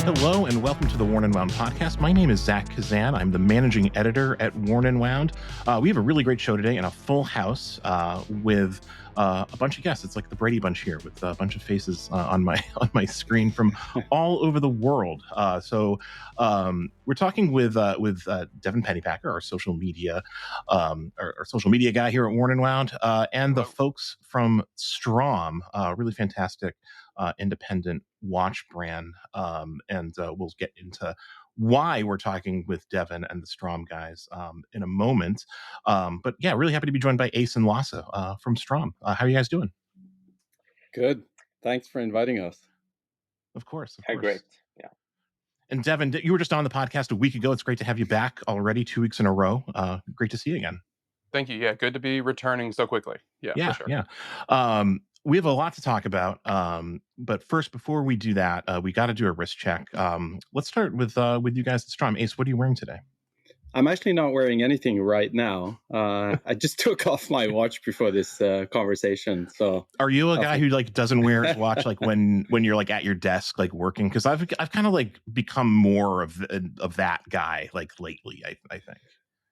Hello and welcome to the Worn and Wound podcast. My name is Zach Kazan. I'm the managing editor at Worn and Wound. We have a really great show today and a full house with a bunch of guests. It's like the Brady Bunch here with a bunch of faces on my screen from all over the world. So we're talking with Devin Pennypacker, our social media guy here at Worn and Wound, and the folks from Straum, really fantastic independent watch brand. And we'll get into why we're talking with Devin and the Straum guys in a moment. But yeah, really happy to be joined by Ace and Lasse from Straum. How are you guys doing? Good. Thanks for inviting us. Of course. Great. Yeah. And Devin, you were just on the podcast a week ago. It's great to have you back already 2 weeks in a row. Great to see you again. Thank you. Yeah, good to be returning so quickly. Yeah, for sure. Yeah. We have a lot to talk about, but first, before we do that, we got to do a wrist check. Let's start with you guys at Straum. Ace, what are you wearing today? I'm actually not wearing anything right now. I just took off my watch before this conversation. So, are you a guy who doesn't wear his watch when you're at your desk working? Because I've kind of become more of that guy lately. I think.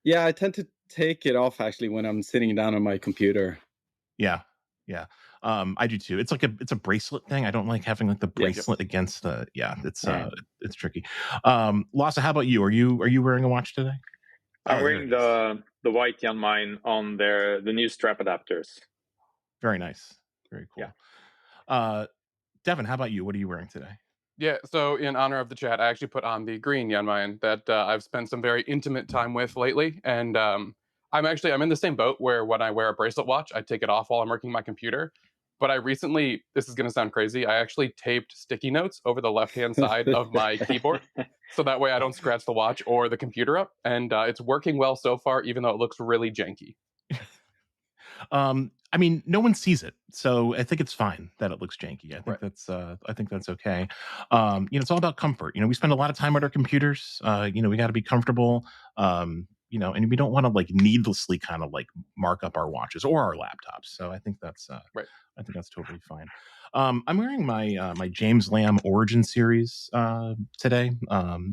Yeah, I tend to take it off actually when I'm sitting down on my computer. Yeah. I do too. It's it's a bracelet thing. I don't like having the bracelet against the. Yeah, it's tricky. Lasse, how about you? Are you wearing a watch today? I'm wearing the white Jan Mine on the new strap adapters. Very nice. Very cool. Yeah. Devin, how about you? What are you wearing today? Yeah, so in honor of the chat, I actually put on the green Jan Mayen that I've spent some very intimate time with lately. And I'm in the same boat where when I wear a bracelet watch, I take it off while I'm working my computer. But I recently, this is going to sound crazy, I actually taped sticky notes over the left-hand side of my keyboard. So that way I don't scratch the watch or the computer up. And it's working well so far, even though it looks really janky. No one sees it, so I think it's fine that it looks janky. I think that's okay. It's all about comfort. We spend a lot of time at our computers. We got to be comfortable. And we don't want to needlessly kind of mark up our watches or our laptops. So I think that's right. I think that's totally fine. I'm wearing my my James Lamb Origin series today.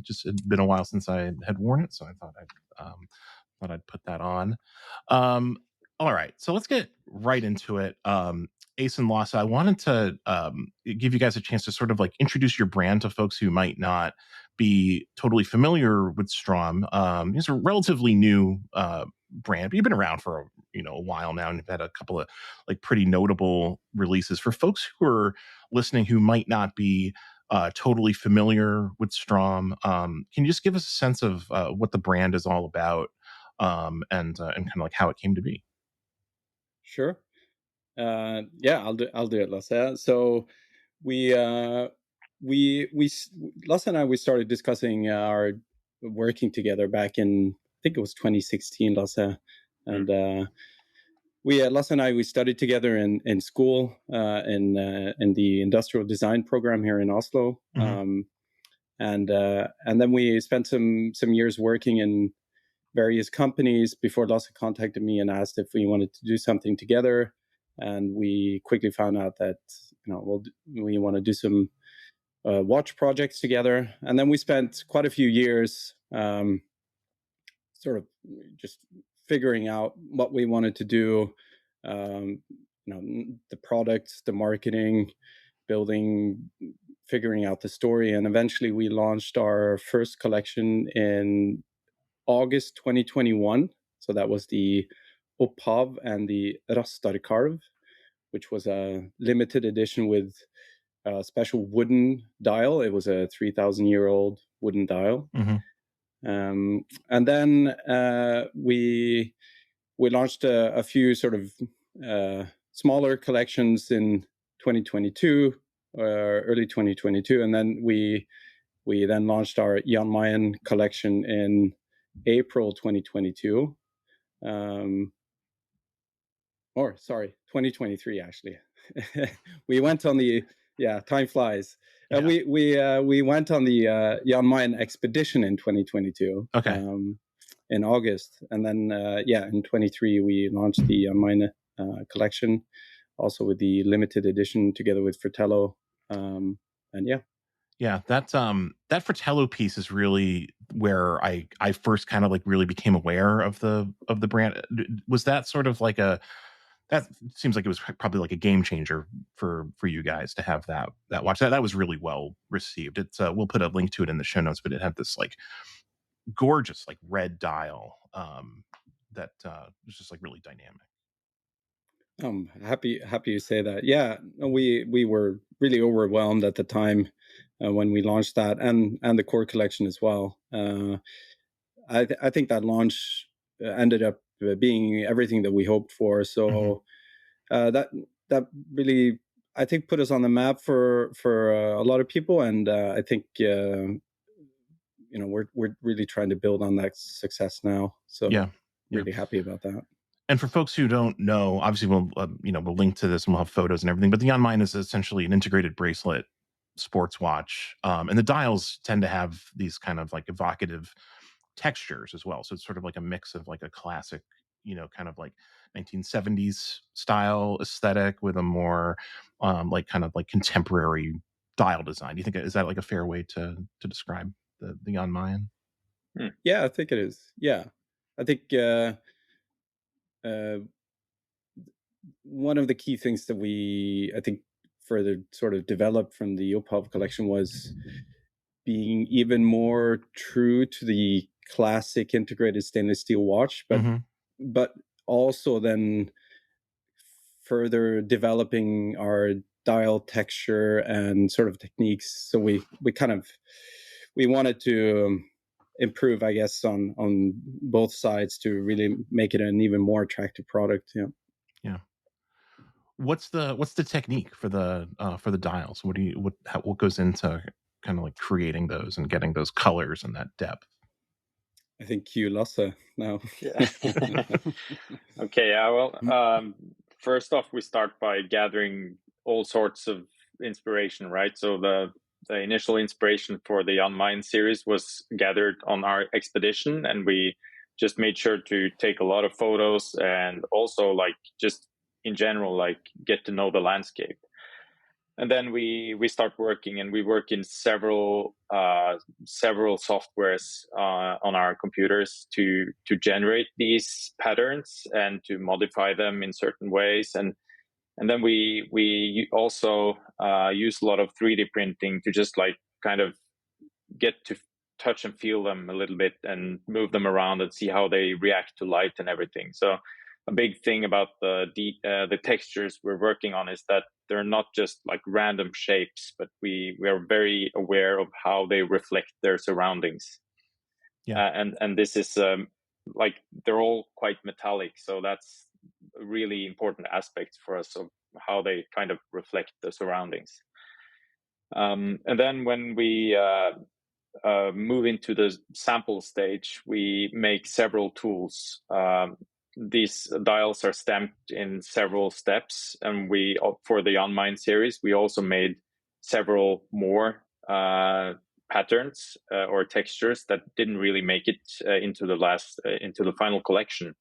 Just it's been a while since I had worn it, so I thought I'd put that on. All right, so let's get right into it. Ace and Lasse, I wanted to give you guys a chance to sort of introduce your brand to folks who might not be totally familiar with Straum. It's a relatively new brand, but you've been around for a while now, and you've had a couple of pretty notable releases. For folks who are listening who might not be totally familiar with Straum, can you just give us a sense of what the brand is all about, and kind of how it came to be? Sure. I'll do it, Lasse. So Lasse and I started discussing our working together back in, I think it was 2016, Lasse, and Lasse and I studied together in school in the industrial design program here in Oslo, and then we spent some years working in various companies before Lasse contacted me and asked if we wanted to do something together. And we quickly found out that we want to do some watch projects together. And then we spent quite a few years sort of just figuring out what we wanted to do, the products, the marketing, figuring out the story. And eventually we launched our first collection in August 2021. So that was the Opphav and the Rastarkarv, which was a limited edition with a special wooden dial. It was a 3,000-year-old wooden dial. And then we launched a few sort of smaller collections in 2022, early 2022, and then we then launched our Jan Mayen collection in April 2022. 2023 actually. We went on the time flies. Yeah. We went on the Jan Mayen expedition in 2022. Okay. In August, and then in 23 we launched the Jan Mayen collection, also with the limited edition together with Fratello, and yeah. Yeah, that Fratello piece is really where I first kind of like really became aware of the brand. Was that sort of like a that seems like it was probably like a game changer for you guys to have that watch. That was really well received. It's we'll put a link to it in the show notes, but it had this like gorgeous like red dial that was just like really dynamic. Happy you say that. Yeah, no, we were really overwhelmed at the time when we launched that, and the core collection as well. I think that launch ended up being everything that we hoped for. Mhm. So that really, I think, put us on the map for a lot of people, and I think we're really trying to build on that success now. So Yeah. Yeah. really happy about that. And for folks who don't know, obviously we'll link to this and we'll have photos and everything. But the On Mine is essentially an integrated bracelet sports watch, and the dials tend to have these kind of like evocative textures as well. So it's sort of like a mix of like a classic, kind of like 1970s style aesthetic with a more like kind of like contemporary dial design. Do you think is that like a fair way to describe the On Mine? Yeah, I think it is. Yeah, I think uh, one of the key things that we, I think, further sort of developed from the Opov collection was being even more true to the classic integrated stainless steel watch, Hmm. but also then further developing our dial texture and sort of techniques. So we kind of we wanted to improve, I guess, on both sides to really make it an even more attractive product. Yeah. Yeah. What's the technique for the dials? What goes into kind of like creating those and getting those colors and that depth? I think cue Lasse now. Yeah. Okay. Yeah. Well, first off, we start by gathering all sorts of inspiration, right? So the initial inspiration for the On Mine series was gathered on our expedition, and we just made sure to take a lot of photos and also like just in general like get to know the landscape. And then we start working, and we work in several softwares on our computers to generate these patterns and to modify them in certain ways. And then we also use a lot of 3D printing to just like kind of get to touch and feel them a little bit and move them around and see how they react to light and everything. So a big thing about the textures we're working on is that they're not just like random shapes, but we are very aware of how they reflect their surroundings. Yeah. And this is like they're all quite metallic, so that's a really important aspect for us of how they kind of reflect the surroundings. And then when we move into the sample stage, we make several tools. These dials are stamped in several steps, and we, for the On Mine series, we also made several more patterns or textures that didn't really make it into the final collection.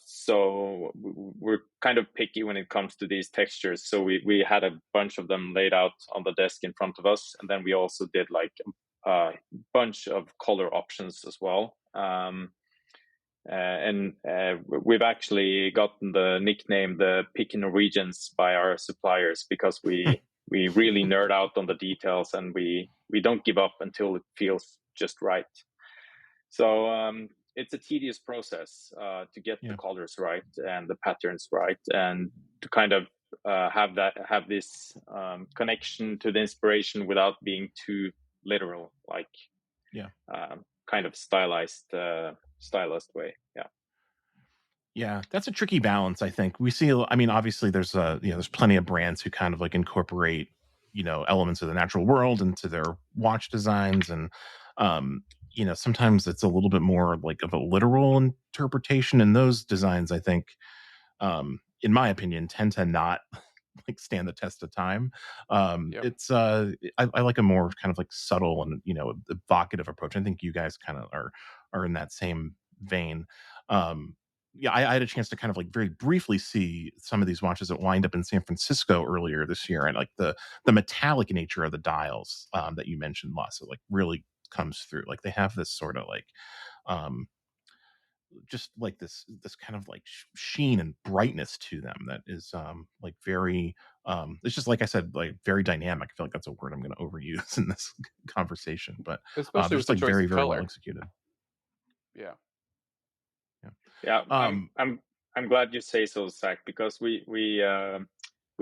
So we're kind of picky when it comes to these textures. So we had a bunch of them laid out on the desk in front of us, and then we also did like a bunch of color options as well. And we've actually gotten the nickname the Picky Norwegians by our suppliers because we really nerd out on the details, and we don't give up until it feels just right. So it's a tedious process to get Yeah. the colors right and the patterns right, and to kind of have this connection to the inspiration without being too literal, like Yeah. kind of stylized way. Yeah. Yeah, that's a tricky balance, I think. We see, I mean, obviously there's plenty of brands who kind of like incorporate, elements of the natural world into their watch designs. And, sometimes it's a little bit more like of a literal interpretation. And those designs, I think, in my opinion, tend to not like stand the test of time. Yep. It's I like a more kind of like subtle and evocative approach. I think you guys kind of are in that same vein. Um, yeah, I had a chance to kind of like very briefly see some of these watches that wind up in San Francisco earlier this year, and like the metallic nature of the dials that you mentioned, Lasse, like really comes through. Like they have this sort of like um, just like this kind of like sheen and brightness to them that is like very it's just like I said, like very dynamic. I feel like that's a word I'm going to overuse in this conversation, but especially they're with just the like choice very of very well color. executed. Yeah. Yeah. Yeah, um I'm glad you say so, Zach, because we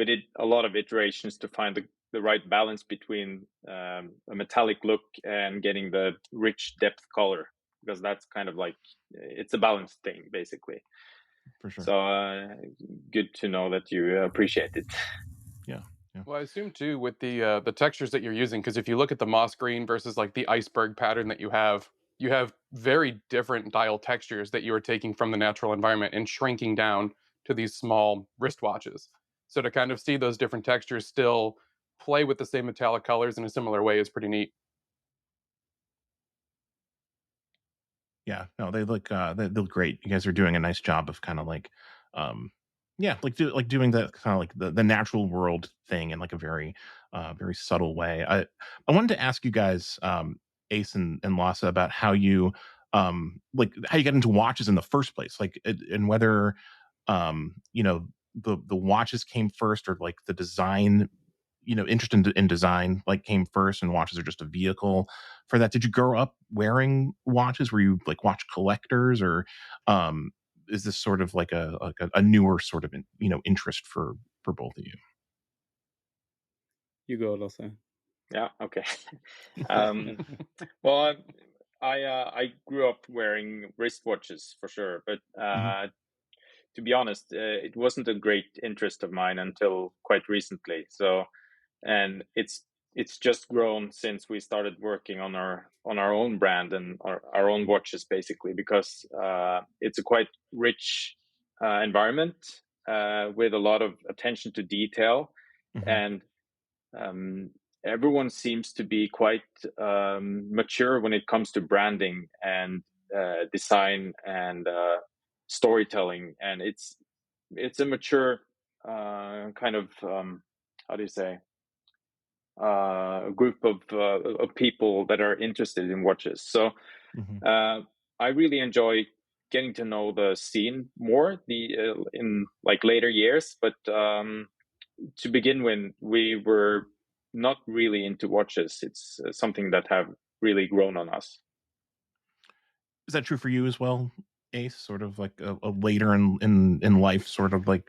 did a lot of iterations to find the right balance between a metallic look and getting the rich depth color, because that's kind of like it's a balance thing basically. for sure. So good to know that you appreciate it. Yeah, yeah. Well, I assume too with the textures that you're using, because if you look at the moss green versus like the iceberg pattern that you have very different dial textures that you are taking from the natural environment and shrinking down to these small wristwatches. So to kind of see those different textures still play with the same metallic colors in a similar way is pretty neat. Yeah, no, they look great. You guys are doing a nice job of kind of like, yeah, like doing the kind of like the natural world thing in like a very, very subtle way. I wanted to ask you guys, Ace and Lasse, about how you, like how you got into watches in the first place, like, and whether, you know, the watches came first or like the design, interest in design like came first and watches are just a vehicle for that. Did you grow up wearing watches? Were you like watch collectors, or um is this sort of like a newer sort of interest for both of you? You go, Lasse. Yeah, okay. um, well, I grew up wearing wristwatches for sure, but Hmm. to be honest, it wasn't a great interest of mine until quite recently. So, and it's just grown since we started working on our own brand and our own watches, basically, because it's a quite rich environment with a lot of attention to detail, Hmm. and um, everyone seems to be quite mature when it comes to branding and design and storytelling, and it's a mature kind of how do you say a group of people that are interested in watches. So Hmm. uh, I really enjoy getting to know the scene more the in like later years, but to begin with, we were not really into watches. It's something that have really grown on us. Is that true for you as well, Ace? Sort of like a later in life sort of like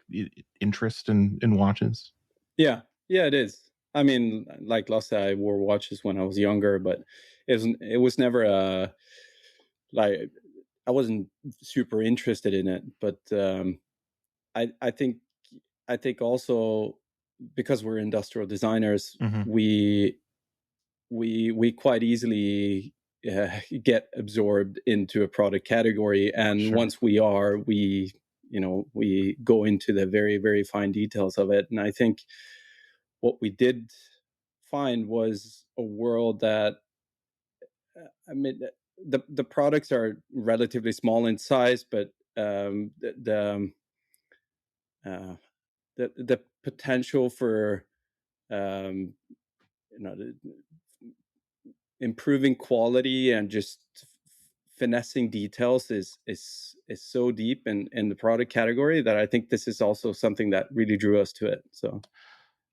interest in watches? Yeah, yeah, it is. I mean, like Lasse, I wore watches when I was younger, but it was never like I wasn't super interested in it. But I think also because we're industrial designers, Hmm. we quite easily get absorbed into a product category, and Sure. once we go into the very very fine details of it. And I think what we did find was a world that I mean, the products are relatively small in size, but uh, the potential for um, you know improving quality and just finessing details is so deep in the product category that I think this is also something that really drew us to it. So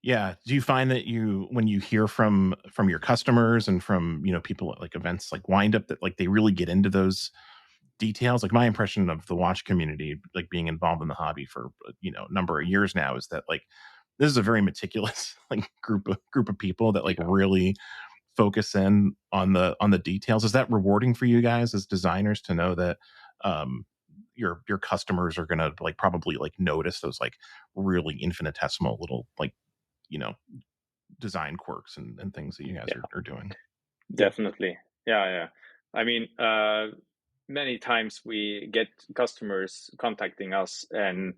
Yeah. Do you find that when you hear from your customers and from people at like events like Wind Up, that like they really get into those details? Like my impression of the watch community, like being involved in the hobby for a number of years now, is that like this is a very meticulous like group of people that like Yeah. really focus in on the details. Is that rewarding for you guys as designers to know that um your customers are gonna like probably like notice those like really infinitesimal little like you know design quirks and things that you guys Yeah, are doing? yeah, definitely. Yeah, yeah. I mean, many times we get customers contacting us and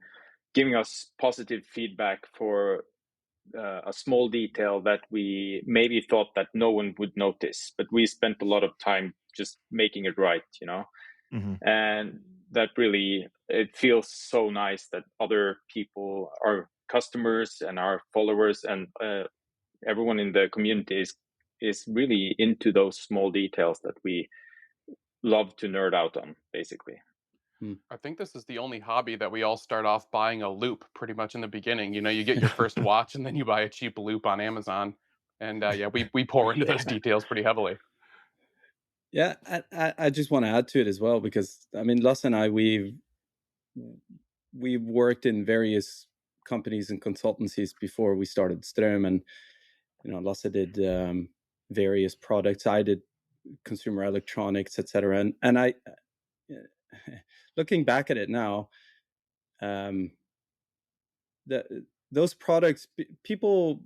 giving us positive feedback for a small detail that we maybe thought that no one would notice, but we spent a lot of time just making it right, you know. Hmm. And that really, it feels so nice that other people, our customers and our followers and everyone in the community is really into those small details that we love to nerd out on, basically. I think this is the only hobby that we all start off buying a loop pretty much in the beginning. You know, you get your first watch and then you buy a cheap loop on Amazon. And yeah, we pour into those Yeah. details pretty heavily. Yeah, I just want to add to it as well, because I mean, Lasse and I, we've worked in various companies and consultancies before we started Straum, and Lasse did various products. I did consumer electronics, etc. And I, looking back at it now, the those products, people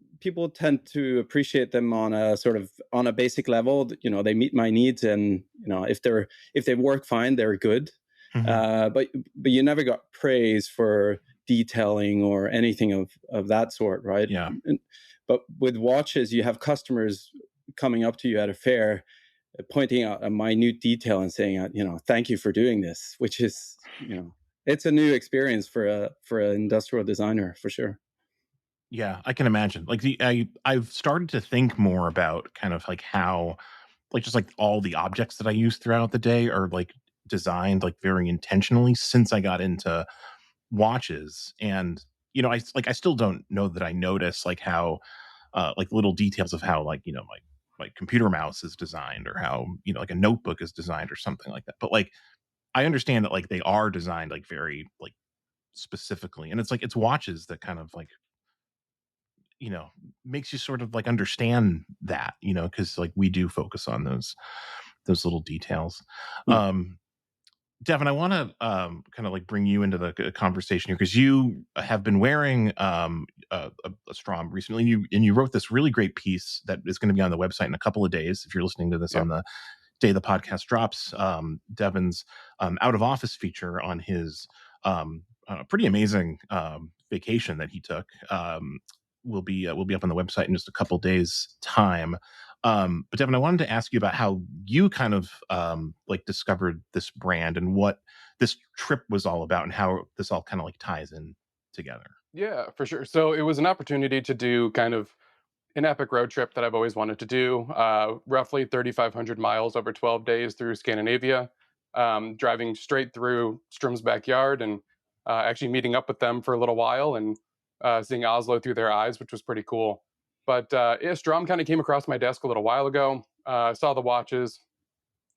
tend to appreciate them on a sort of on a basic level. They meet my needs, and if they work fine, they're good. But you never got praise for detailing or anything of that sort, right? Yeah. But with watches, you have customers coming up to you at a fair, pointing out a minute detail and saying, thank you for doing this, which is, it's a new experience for an industrial designer, for sure. Yeah, I can imagine. Like I've started to think more about kind of like how, like, just like all the objects that I use throughout the day are like designed like very intentionally since I got into watches. And I still don't know that I notice like how like little details of how, like, my computer mouse is designed, or how, like a notebook is designed or something like that. But like I understand that like they are designed like very like specifically, and it's like it's watches that kind of like, you know, makes you sort of like understand that, because like we do focus on those little details. Mm. Devin, I want to kind of like bring you into the conversation here, because you have been wearing a Straum recently, and you wrote this really great piece that is going to be on the website in a couple of days. If you're listening to this Yep. on the day the podcast drops, Devin's out of office feature on his pretty amazing vacation that he took will be up on the website in just a couple days time. But Devin, I wanted to ask you about how you kind of like discovered this brand, and what this trip was all about, and how this all kind of like ties in together. Yeah, for sure. So it was an opportunity to do kind of an epic road trip that I've always wanted to do. Roughly 3,500 miles over 12 days through Scandinavia, driving straight through Strom's backyard, and actually meeting up with them for a little while, and seeing Oslo through their eyes, which was pretty cool. But yeah, Strom kind of came across my desk a little while ago. Saw the watches,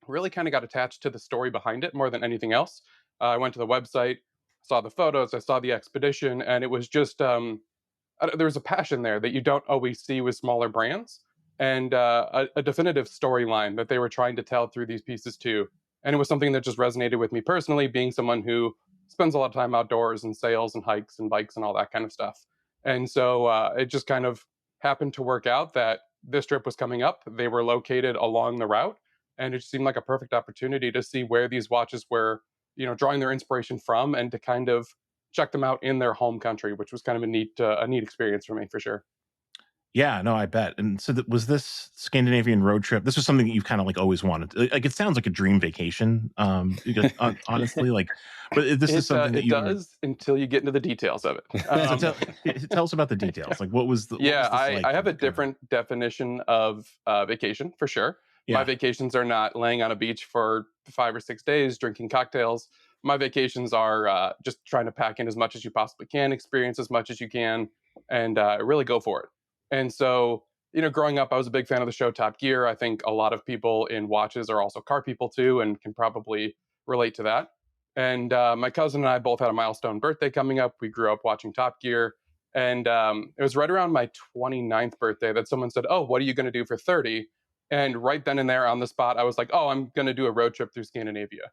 really kind of got attached to the story behind it more than anything else. I went to the website, saw the photos, I saw the expedition, and it was just there was a passion there that you don't always see with smaller brands, and a definitive storyline that they were trying to tell through these pieces too. And it was something that just resonated with me personally, being someone who spends a lot of time outdoors and sails and hikes and bikes and all that kind of stuff. And so it just kind of happened to work out that this trip was coming up. They were located along the route, and it seemed like a perfect opportunity to see where these watches were, drawing their inspiration from, and to kind of check them out in their home country, which was kind of a neat experience for me, for sure. Yeah, no, I bet. And so was this Scandinavian road trip? This was something that you've kind of like always wanted. Like it sounds like a dream vacation. Honestly, like, but this is something that It you were. does, until you get into the details of it. So tell us about the details. Like, what Yeah, was this like? I have a Kind of, different definition of vacation, for sure. My yeah, vacations are not laying on a beach for 5 or 6 days drinking cocktails. My vacations are just trying to pack in as much as you possibly can, experience as much as you can, and really go for it. And so, growing up, I was a big fan of the show Top Gear. I think a lot of people in watches are also car people too, and can probably relate to that. And my cousin and I both had a milestone birthday coming up. We grew up watching Top Gear. And it was right around my 29th birthday that someone said, "Oh, what are you going to do for 30?" And right then and there on the spot, I was like, "Oh, I'm going to do a road trip through Scandinavia."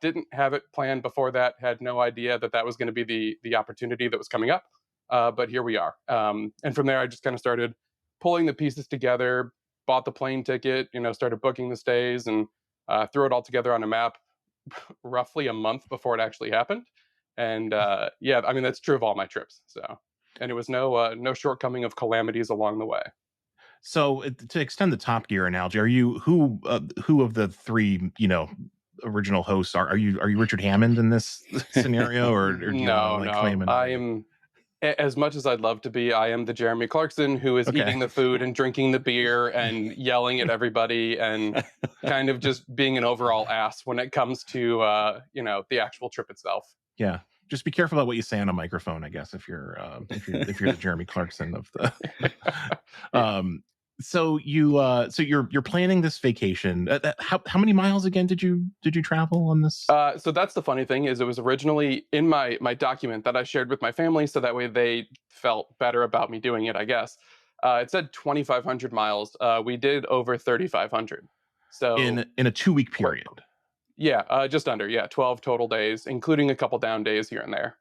Didn't have it planned before that, had no idea that that was going to be the opportunity that was coming up. But here we are. And from there, I just kind of started pulling the pieces together, bought the plane ticket, started booking the stays, and threw it all together on a map roughly a month before it actually happened. And yeah, I mean that's true of all my trips. So, and it was no shortcoming of calamities along the way. so to extend the Top Gear analogy, are you who of the three, original hosts are you Richard Hammond in this scenario, or do you want to No, like no. claim I another? am, as much as I'd love to be, I am the Jeremy Clarkson who is Okay. eating the food and drinking the beer and yelling at everybody and kind of just being an overall ass when it comes to the actual trip itself. Yeah. Just be careful about what you say on a microphone, I guess, if you're the Jeremy Clarkson of the. um, so you're planning this vacation. How many miles again did you travel on this? So that's the funny thing is it was originally in my document that I shared with my family, so that way they felt better about me doing it, I guess. It said 2,500 miles. We did over 3,500. So In a 2 week quite, period. yeah, just under, yeah, 12 total days, including a couple down days here and there.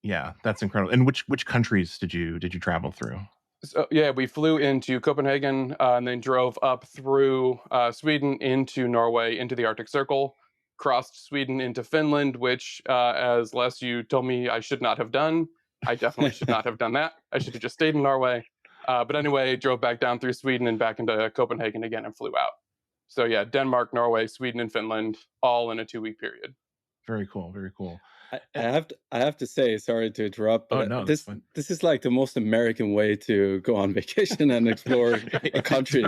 Yeah, that's incredible. And which countries did you travel through? So yeah, we flew into Copenhagen and then drove up through Sweden into Norway into the Arctic Circle, crossed Sweden into Finland, which, as Les, you told me I should not have done. I definitely should not have done that. I should have just stayed in Norway. But anyway, drove back down through Sweden and back into Copenhagen again and flew out. So yeah, Denmark, Norway, Sweden, and Finland, all in a 2 week period. Very cool. Very cool. I have to say, sorry to interrupt, but Oh no, that's fine. this is like the most American way to go on vacation and explore a country.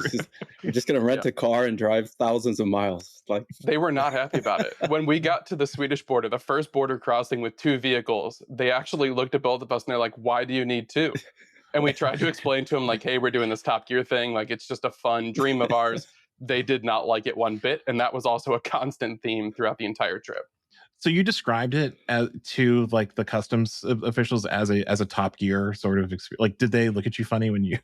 You're just gonna rent a car and drive thousands of miles. Like They were not happy about it. When we got to the Swedish border, the first border crossing with 2 vehicles, they actually looked at both of us and they're like, "Why do you need 2?" And we tried to explain to them like, "Hey, we're doing this Top Gear thing. Like, it's just a fun dream of ours." They did not like it one bit, and that was also a constant theme throughout the entire trip. So you described it to like the customs officials as a Top Gear sort of experience. Like, did they look at you funny when you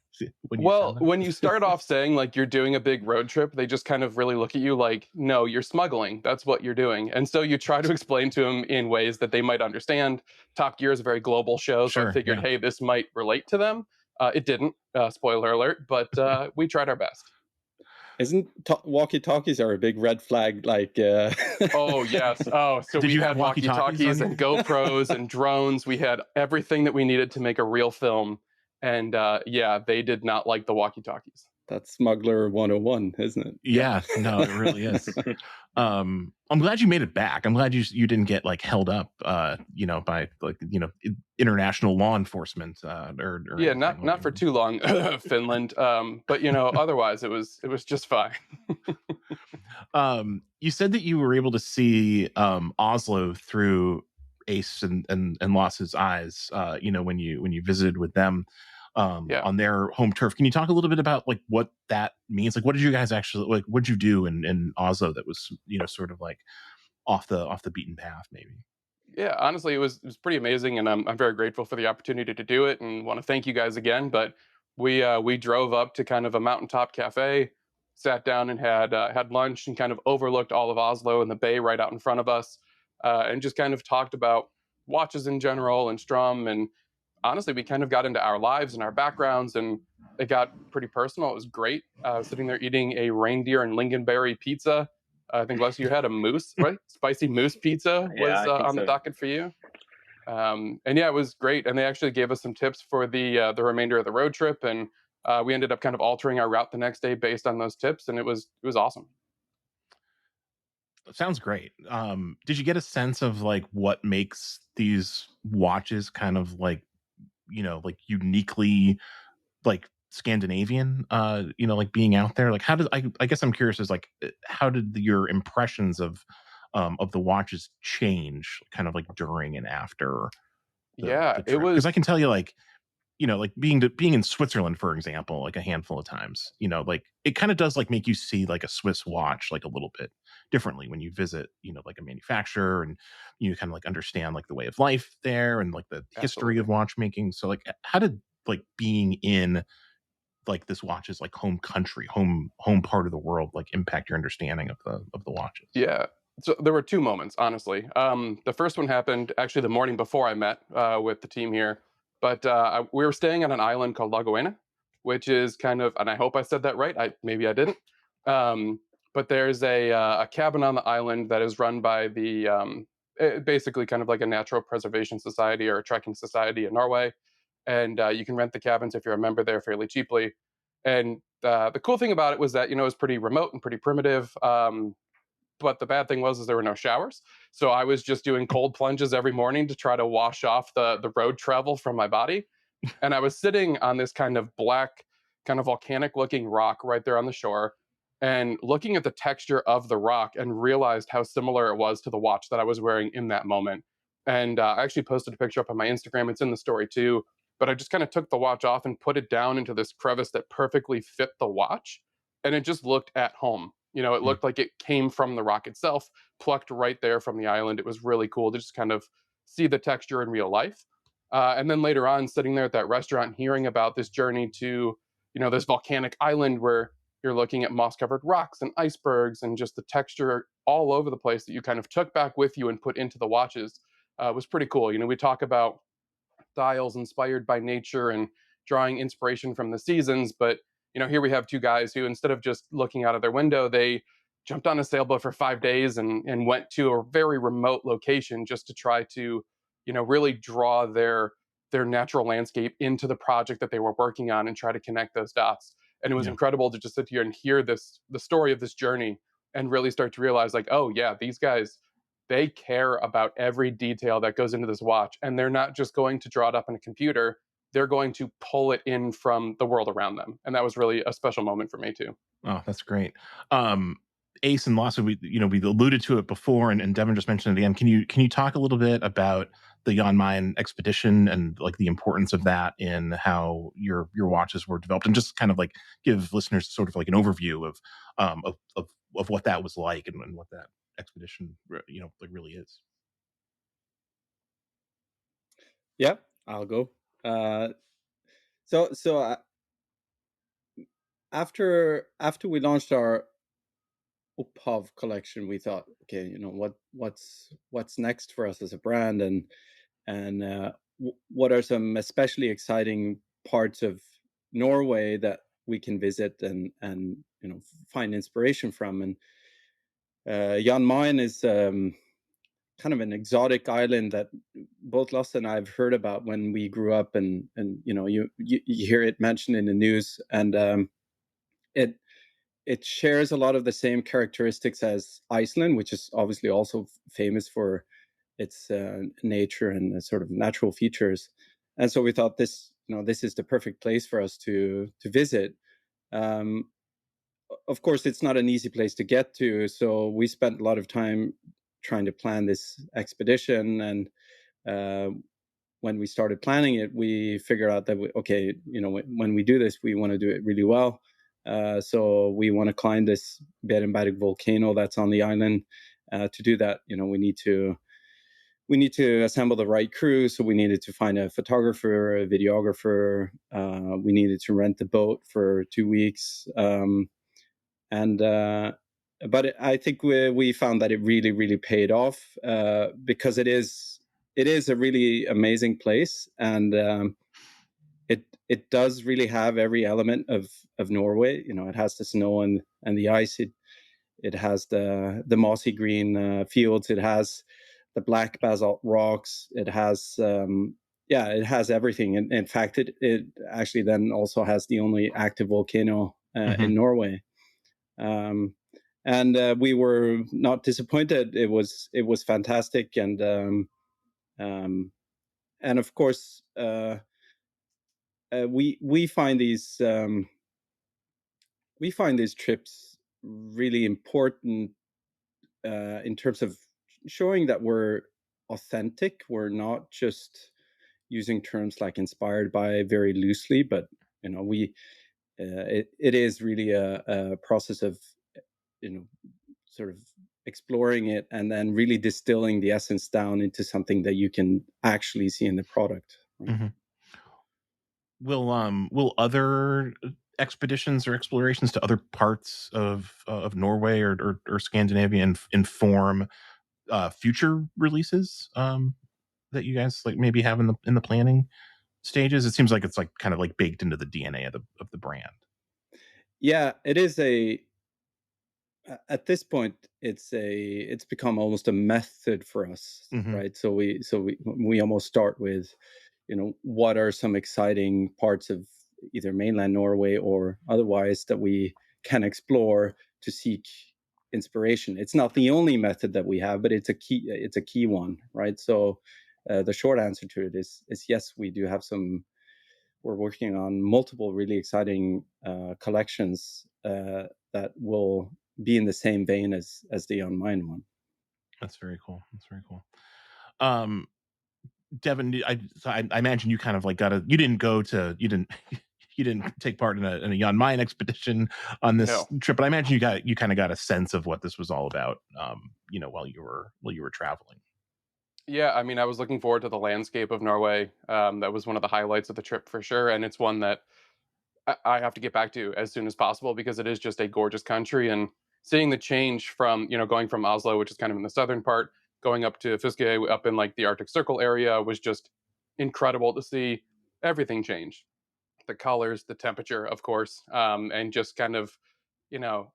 Well, said that? when you start off saying like you're doing a big road trip, they just kind of really look at you like, "No, you're smuggling. That's what you're doing." And so you try to explain to them in ways that they might understand. Top Gear is a very global show, so I Sure, figured, yeah. hey, this might relate to them. It didn't. Spoiler alert, but we tried our best. isn't walkie-talkies are a big red flag? Like Oh yes. Oh, so Did we you had have walkie-talkies walkie-talkies on and GoPros and drones. We had everything that we needed to make a real film. And yeah, they did not like the walkie-talkies. that's smuggler 101, isn't it? Yeah, no, it really is. I'm glad you made it back. I'm glad you didn't get like held up, by like international law enforcement or Yeah, anything not like for too long, Finland. But otherwise it was just fine. You said that you were able to see Oslo through Ace and Loss's eyes. When you visited with them Yeah. on their home turf. Can you talk a little bit about like what that means? Like, what did you guys actually like? What did you do in Oslo that was sort of like off the beaten path, maybe? Yeah, honestly, it was pretty amazing, and I'm very grateful for the opportunity to do it, and want to thank you guys again. But we drove up to kind of a mountaintop cafe, sat down and had lunch, and kind of overlooked all of Oslo and the bay right out in front of us, and just kind of talked about watches in general and Straum, and honestly, we kind of got into our lives and our backgrounds, and it got pretty personal. It was great. Sitting there eating a reindeer and lingonberry pizza. I think Les, you had a moose, right? Spicy moose pizza Yeah, was I think on the so. docket for you. And yeah, it was great. And they actually gave us some tips for the remainder of the road trip, and we ended up kind of altering our route the next day based on those tips, and it was awesome. Sounds great. Did you get a sense of like what makes these watches kind of like like uniquely like Scandinavian, like being out there? Like how does I guess I'm curious is like how did your impressions of the watches change kind of like during and after Yeah, the it trip? Because I was. can tell you like like being in Switzerland, for example, like a handful of times, like it kind of does like make you see like a Swiss watch like a little bit differently when you visit, like a manufacturer, and you kind of like understand like the way of life there and like the history Absolutely. of watchmaking. So like how did like being in like this watch's like home country, home part of the world like impact your understanding of the watches? Yeah. So there were two moments, honestly. The first one happened actually the morning before I met with the team here, but we were staying on an island called Lagoena, which is kind of, and I hope I said that right. Maybe I didn't. Um, but there's a cabin on the island that is run by the basically kind of like a natural preservation society or a trekking society in Norway, and you can rent the cabins if you're a member there fairly cheaply. And the cool thing about it was that it was pretty remote and pretty primitive. but the bad thing was is there were no showers. So I was just doing cold plunges every morning to try to wash off the road travel from my body. And I was sitting on this kind of black, kind of volcanic looking rock right there on the shore, and looking at the texture of the rock and realized how similar it was to the watch that I was wearing in that moment. And I actually posted a picture up on my Instagram. It's in the story too. But I just kind of took the watch off and put it down into this crevice that perfectly fit the watch. And it just looked at home. You know, it Mm. looked like it came from the rock itself, plucked right there from the island. It was really cool to just kind of see the texture in real life. And then later on, sitting there at that restaurant, hearing about this journey to, you know, this volcanic island where you're looking at moss covered rocks and icebergs and just the texture all over the place that you kind of took back with you and put into the watches was pretty cool. You know, we talk about styles inspired by nature and drawing inspiration from the seasons. But you know, here we have two guys who, instead of just looking out of their window, they jumped on a sailboat for 5 days and went to a very remote location just to try to, you know, really draw their natural landscape into the project that they were working on and try to connect those dots. And it was Yeah. incredible to just sit here and hear the story of this journey and really start to realize, like, oh yeah, these guys, they care about every detail that goes into this watch, and they're not just going to draw it up on a computer, they're going to pull it in from the world around them. And that was really a special moment for me too. Oh, that's great. Um, Ace and Lawson, we alluded to it before, and Devin just mentioned it again. Can you talk a little bit about the Jan Mayen expedition and like the importance of that in how your watches were developed, and just kind of like give listeners sort of like an overview of what that was like, and what that expedition like really is. Yeah, I'll go. So after we launched our Uphav collection, we thought, okay, you know, what's next for us as a brand, and what are some especially exciting parts of Norway that we can visit and you know, find inspiration from. And Jan Mayen is kind of an exotic island that both Lasse and I have heard about when we grew up, and you know, you hear it mentioned in the news, and it it shares a lot of the same characteristics as Iceland, which is obviously also famous for its nature and sort of natural features. And so we thought, this, you know, this is the perfect place for us to visit. Um, of course, it's not an easy place to get to, so we spent a lot of time trying to plan this expedition. And uh, when we started planning it, we figured out that okay, you know, when we do this, we want to do it really well. So we want to climb this Berenberg volcano that's on the island. To do that, you know, we need to assemble the right crew. So we needed to find a photographer, a videographer. We needed to rent the boat for 2 weeks. And but I think we found that it really, really paid off, because it is a really amazing place, and it does really have every element of Norway. You know, it has the snow and the ice. It has the mossy green fields. It has the black basalt rocks. It has yeah, it has everything. In fact, it actually then also has the only active volcano in Norway. Um, and we were not disappointed. It was fantastic, um, and of course, we find these trips really important in terms of showing that we're authentic. We're not just using terms like inspired by very loosely, but you know, it is really a process of, you know, sort of exploring it and then really distilling the essence down into something that you can actually see in the product. Right? Mm-hmm. Will other expeditions or explorations to other parts of Norway or Scandinavia inform future releases that you guys like maybe have in the planning stages? It seems like it's like kind of like baked into the DNA of the brand. Yeah, it is at this point, it's become almost a method for us, Mm-hmm. right? So we almost start with, you know, what are some exciting parts of either mainland Norway or otherwise that we can explore to seek inspiration. It's not the only method that we have, but it's a key one, right? So the short answer to it is yes, we do have some. We're working on multiple really exciting collections that will be in the same vein as the On Mine one. That's very cool. Um, Devin, I imagine you kind of like you didn't you didn't take part in a Jan Mayen expedition on this trip, but I imagine you kind of got a sense of what this was all about, while you were traveling. Yeah, I mean, I was looking forward to the landscape of Norway. That was one of the highlights of the trip for sure, and it's one that I have to get back to as soon as possible because it is just a gorgeous country. And seeing the change from going from Oslo, which is kind of in the southern part, going up to Fiske, up in like the Arctic Circle area, was just incredible to see everything change. The colors, the temperature, of course, and just kind of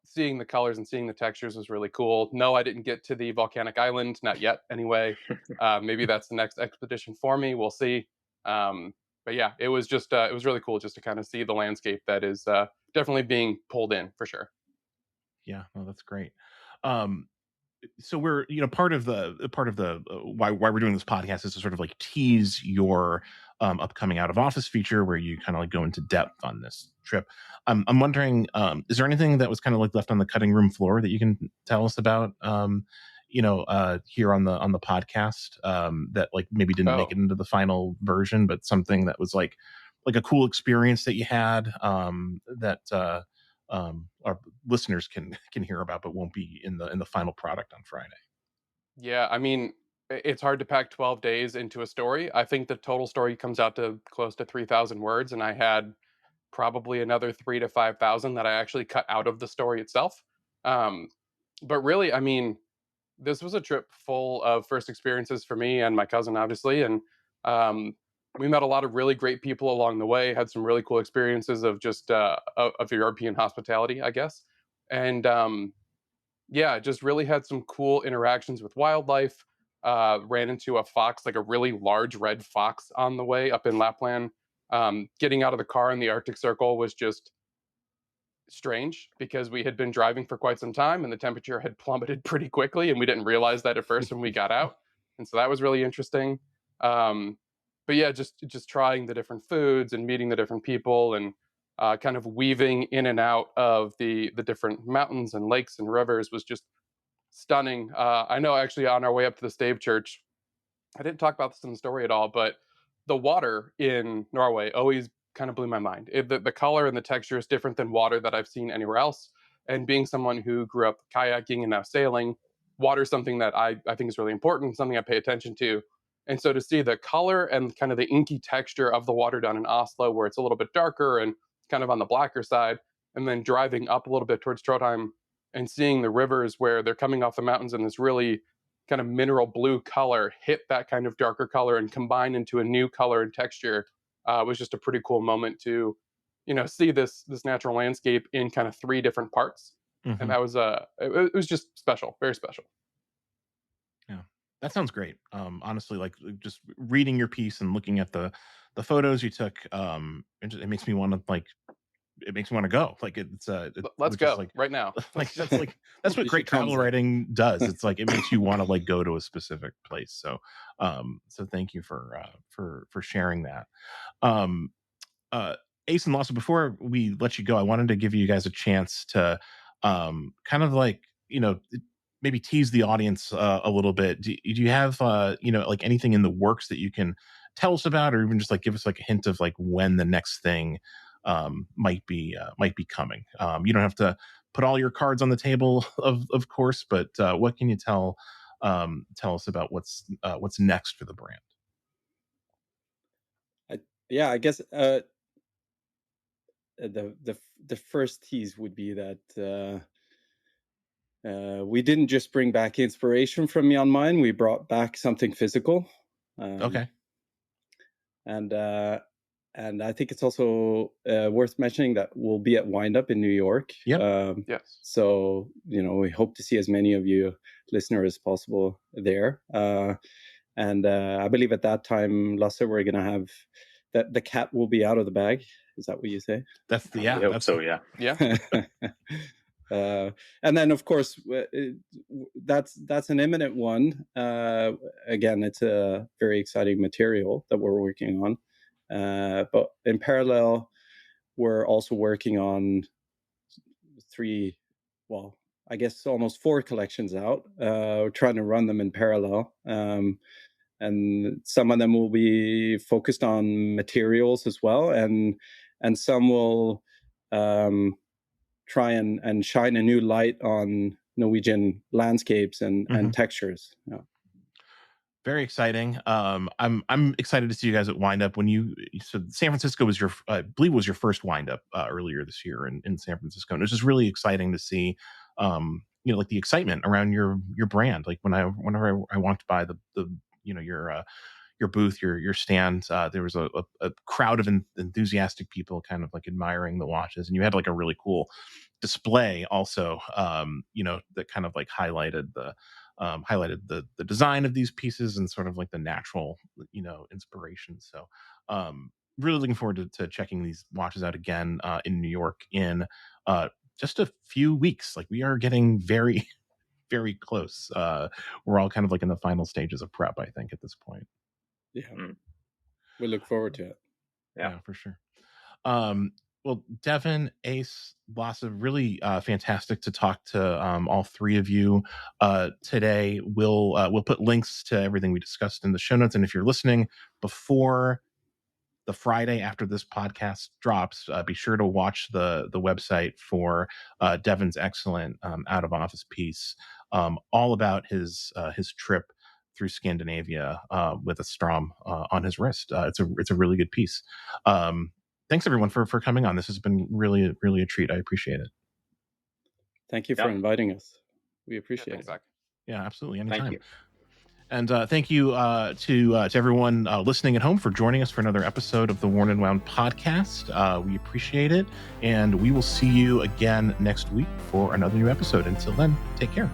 seeing the colors and seeing the textures was really cool. No, I didn't get to the volcanic island, not yet anyway. Maybe that's the next expedition for me. We'll see. But yeah, it was just it was really cool just to kind of see the landscape that is definitely being pulled in for sure. Yeah, no, that's great. So we're part of the why we're doing this podcast is to sort of like tease your upcoming out of office feature where you kind of like go into depth on this trip. I'm wondering, is there anything that was kind of like left on the cutting room floor that you can tell us about here on the podcast that like maybe didn't make it into the final version, but something that was like a cool experience that you had that our listeners can hear about, but won't be in the final product on Friday. Yeah, I mean, it's hard to pack 12 days into a story. I think the total story comes out to close to 3,000 words, and I had probably another 3 to 5,000 that I actually cut out of the story itself. But really, I mean, this was a trip full of first experiences for me and my cousin, obviously, and um, we met a lot of really great people along the way. Had some really cool experiences of just of European hospitality, I guess, and yeah, just really had some cool interactions with wildlife. Ran into a fox, like a really large red fox, on the way up in Lapland. Getting out of the car in the Arctic Circle was just strange because we had been driving for quite some time and the temperature had plummeted pretty quickly, and we didn't realize that at first when we got out. And so that was really interesting. Um, but yeah, just trying the different foods and meeting the different people and kind of weaving in and out of the different mountains and lakes and rivers was just stunning. I know actually on our way up to the Stave Church, I didn't talk about this in the story at all, but the water in Norway always kind of blew my mind. The color and the texture is different than water that I've seen anywhere else. And being someone who grew up kayaking and now sailing, water is something that I think is really important, something I pay attention to. And so to see the color and kind of the inky texture of the water down in Oslo, where it's a little bit darker and kind of on the blacker side, and then driving up a little bit towards Trondheim and seeing the rivers where they're coming off the mountains in this really kind of mineral blue color hit that kind of darker color and combine into a new color and texture was just a pretty cool moment to see this natural landscape in kind of three different parts. And that was it was just special, very special. Yeah, that sounds great. Honestly, like just reading your piece and looking at the photos you took, it makes me want to go. Like let's go like, right now. That's what great travel writing does. It's like it makes you want to like go to a specific place. So so thank you for sharing that. Ace and Lawson, before we let you go, I wanted to give you guys a chance to kind of like maybe tease the audience a little bit. Do you have like anything in the works that you can tell us about, or even just like give us like a hint of like when the next thing might be coming? You don't have to put all your cards on the table, of course, but what can you tell us about what's next for the brand? I guess the first tease would be that we didn't just bring back inspiration from Jan Mayen, we brought back something physical. Okay. And I think it's also worth mentioning that we'll be at Wind Up in New York. Yep. Yes. So, we hope to see as many of you listeners as possible there. And I believe at that time, Lasse, we're going to have that the cat will be out of the bag. Is that what you say? That's I hope so, yeah. Yeah. And then, of course, that's an imminent one. Again, it's a very exciting material that we're working on. But in parallel, we're also working on I guess almost 4 collections out. We're trying to run them in parallel. And some of them will be focused on materials as well, and some will try and shine a new light on Norwegian landscapes and textures. Yeah. Very exciting. I'm excited to see you guys at Windup. So San Francisco was I believe was your first Windup earlier this year in San Francisco, and it was just really exciting to see, like the excitement around your brand. Like whenever I walked by the your booth, your stand, there was a crowd of enthusiastic people kind of like admiring the watches, and you had like a really cool display also, that kind of like highlighted the design of these pieces and sort of like the natural, inspiration. So really looking forward to checking these watches out again in New York in just a few weeks. Like we are getting very, very close. We're all kind of like in the final stages of prep, I think, at this point. Yeah. We look forward to it. Yeah, for sure. Well, Devin, Ace, Lasse, really fantastic to talk to all three of you today. We'll put links to everything we discussed in the show notes, and if you're listening before the Friday after this podcast drops, be sure to watch the website for Devin's excellent out of office piece, all about his trip through Scandinavia with a Straum on his wrist. It's a really good piece. Thanks everyone for coming on. This has been really a treat. I appreciate it. Thank you for inviting us. We appreciate it. Zach. Yeah, absolutely. Anytime. Thank you. And thank you to everyone listening at home for joining us for another episode of the Worn and Wound podcast. We appreciate it, and we will see you again next week for another new episode. Until then, take care.